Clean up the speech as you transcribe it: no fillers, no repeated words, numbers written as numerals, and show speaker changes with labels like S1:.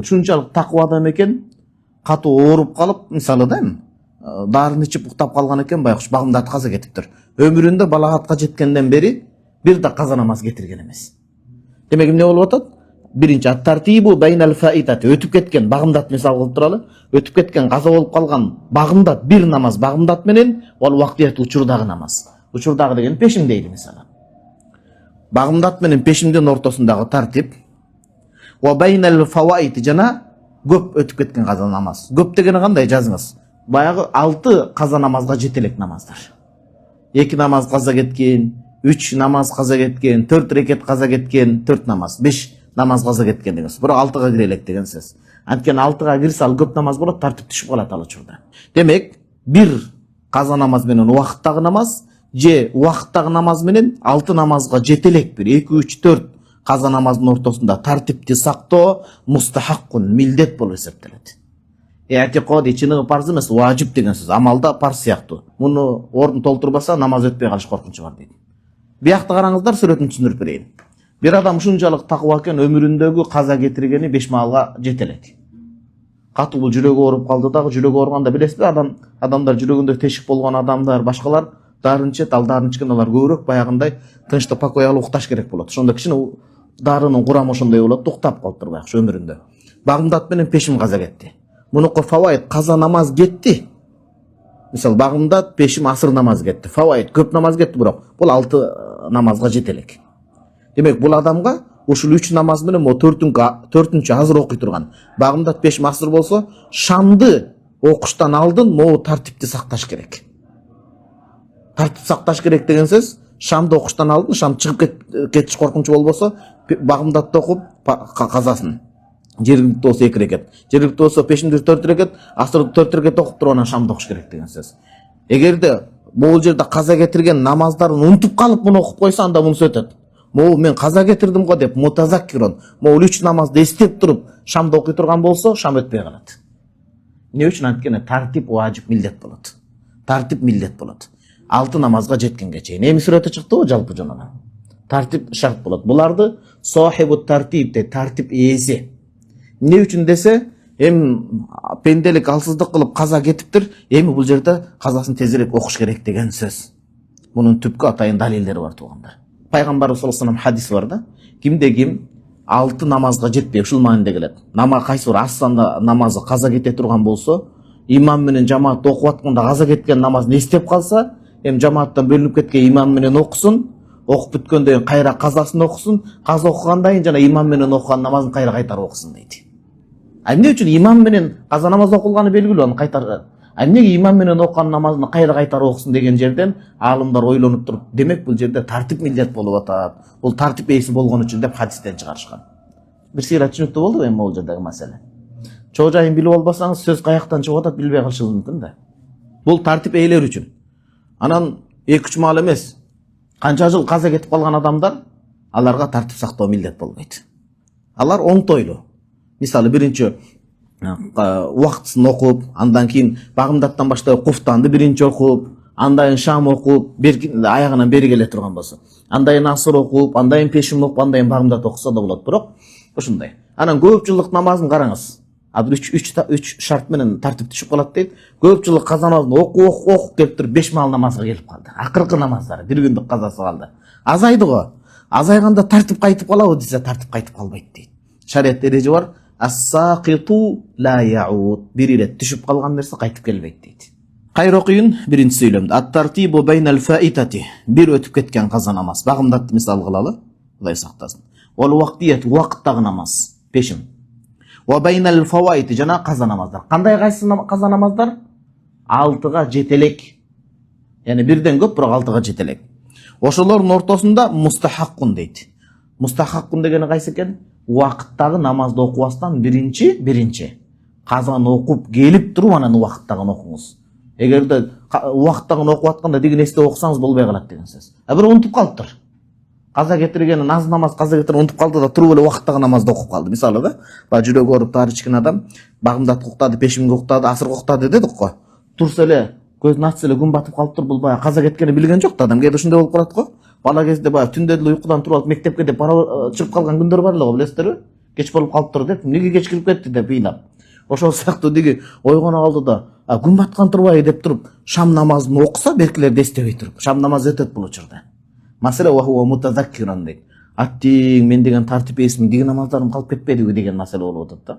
S1: Ушунчалык такыба адам экен, катуу ооруп калып, мисалы да эми дарын ичип уктап калган экен, байкуш багымдат каза кетиптир. Өмүрүндө балагатка жеткенден бери бир да каза намаз кетирген эмес. Демек эмне болуп атат? Биринчи ат-тартибу байнал фаитати, өтүп кеткен багымдат мисал кылып туралы, өтүп кеткен каза болуп калган багымдат бир намаз багымдат менен ол вактият учурдагы намаз. Учурдагы деген пешим дейли мисалы. Багымдат менен пешимдин ортосундагы тартип ва байнал фаваити жана көп өтүп кеткен каза намаз. Көп дегени кандай жазыңыз? Баягы 6 каза намазга жетелек намаздар. 2 намаз каза кеткен, 3 намаз каза кеткен, 4 рекет каза кеткен, 4 намаз, 5 намаз каза кеткен деген сөз. Бирок 6га кире элек деген сөз. Анткени 6га кирсе ал көп намаз болот, тартип түшүп калат ал учурда. Демек, бир каза намаз менен убакыттагы намаз же убакыттагы намаз менен 6 намазга жетелек бир 2, 3, 4 каза намаздын ортосунда тартипти сактоо мустахаккун, милдет болуп эсептелет. Этикади чыныгы парз эмес, важип деген сөз. Амалда парз сыяктуу. Муну ордун толтурбаса намаз өтпөй калыш коркунучу бар дейт. Биякта караңыздар, сүрөтүн түшүндүрүп берейин. Bir adam ушунчалык такыба экен, өмүрүндөгү каза кетиргени 5 маалга жетелек. Катуу бул жүрөгү ооруп калды дагы, жүрөгү оорганда билесизби, адамдар жүрөгүндө тешик болгон адамдар, башкалар дарын ичет, ал дарын ичкен алар көбүрөөк баягындай тынчтык покой алып укташ керек болот. Ошондо кичине дарынын курамы ошондой болот, уктап калыптыр байкуш өмүрүндө. Багымдат менен пешим каза кетти. Мунуку фавайт каза намаз кетти. Мисалы багымдат, пешим, асыр намаз кетти. Фавайт көп намаз кетти, бирок бул 6 намазга жетелек. Демек бул адамга ушул 3 намаз менен мо 4-түнчү азыр окуй турган багымдат 5 масыр болсо, шамды окуштан алдын мо тартипти сакташ керек. Тартип сакташ керек деген сөз, шамды окуштан алдын, шам чыгып кетиш коркунучу болбосо, багымдатты окуп казасын. Жергиликтүү болсо 2 рекет, жергиликтүү болсо пешимди 4 рекет, асырды 4 рекет окуп туруп анан шамды окуш керек деген сөз. Эгерде бул жерде каза кетирген намаздарын унутуп калып муну окуп койсо, анда мунусу өтөт. Мо мен каза кетирдим го деп мутазаккирон, мо 3 намазды эстеп туруп шамды окуй турган болсо, шам өтпөй калат. Эмне үчүн? Анткени тартип важип, милдет болот. Тартип милдет болот. 6 намазга жеткенге чейин. Эми сүрөтү чыктыбы жалпы жонунан? Тартип шарт болот. Буларды сохибу тартип де, тартип ээси. Эмне үчүн десе, пенделик алсыздык кылып каза кетиптир, эми бул жерде казасын тезирээк окуш керек деген сөз. Мунун түпкү атайын далилдери бар туугандар. Пайгамбарыбыз саллаллаху алейхи вассалам хадис бар да. Кимде ким 6 намазга жетпей, ушул маанинде келет. Кайсы бир асанда намазы каза кете турган болсо, имам менен жамаат окуп атканда каза кеткен намазын эстеп калса, жамааттан бөлүнүп кеткен имам менен окусун, окуп бүткөндөн кийин кайра казасын окусун, каза окугандан кийин жана имам менен окуган намазын кайра кайтарып окусун дейт. Эмне үчүн имам менен каза намаз окулганы белгилүү, аны кайтар. Эмнеге имам менен окуган намазын кайра кайтарып окусун деген жерден аалымдар ойлонуп туруп, демек бул жерде тартип милдет болуп атат. Бул тартип ээси болгон үчүн деп хадистен чыгарышкан. Бир сыйра түшүнүктүү болдубу эми бул жердеги маселе? Чоо жайын билип албасаңыз, сөз каяктан чыгып атат билбей калышыңыз мүмкүн да. Бул тартип ээлер үчүн. Анан 2-3 маал эмес, канча жыл каза кетип калган адамдар, аларга тартип сактоо милдет болбойт. Алар оңтойлуу. Мисалы биринчи убактысын окуп, андан кийин багымдаттан баштай куфтанды биринчи окуп, андан кийин шам окуп, аягынан бери келе турган болсо, андан кийин асыр окуп, андан кийин пешим окуп, андан кийин багымдат окуса да болот. Бирок ушундай. Анан көп жылдык намазын караңыз. Азыр 3 шарт менен тартип түшүп калат дейт. Көп жылдык каза намазын окуп келиптир, 5 маал намазга келип калды. Акыркы намаздары, бир күндүк казасы калды. Азайды го. Азайганда тартип кайтып калабы десе, тартип кайтып калбайт дейт. Шариятта эреже бар. Ас-сақиту ла яуд. Бир ирет түшүп калган нерсе кайтып келбейт дейт. Кайра окуйун биринчи сөйлөмдү. Ат-тартибу байнал фаитати. Бир өтүп кеткен каза намаз. Багымдатты мисал кылалы. Кудай сактасын. Ол вактият, вакыттагы намаз, пешим. Ва байнал фавайти жана каза намаздар. Кандай кайсы каза намаздар? 6га жетелек. Яни бирден көп, бирок 6га жетелек. Ошолордун ортосунда мустахаккун дейт. Мустахаккун дегени кайсы экен? Вакыттагы намазды окубастан биринчи казаны окуп келип туруп анан вакыттагын окуңуз. Эгерде вакыттагын окуп атканда деген эсте окусаңыз болбой калат деген сөз. Бирок унутуп калыптыр. Каза кетирген наз намаз каза кетирген унутуп калды да туруп эле вакыттагы намазды окуп калды. Мисалы да, жүрөгү ооруп дары ичкен адам багымдат уктады, пешимге уктады, асыр уктады дедик го. Турса эле көзүн ачса эле күн батып калыптыр, бул баягы каза кеткени билген жок да адам. Кээде ушундай болуп калат го. Бала кезде баягы түндө эле уйкудан туруп алып мектепке деп чыгып калган күндөр бар эле го, билесиздерби? кеч болуп калыптыр деп, эмнеге кеч кирип кетти деп ыйлап. Ошол сыяктуу диги ойгоно калды да, күн баткан турбайбы деп туруп шам намазын окуса, белкилерди эстебей туруп, шам намазы өтөт бул учурда. Маселе ва хува мутазаккиран дейт. Аттиң мен деген тартип эсим, диги намаздарым калып кетпедиби деген маселе болуп атат да.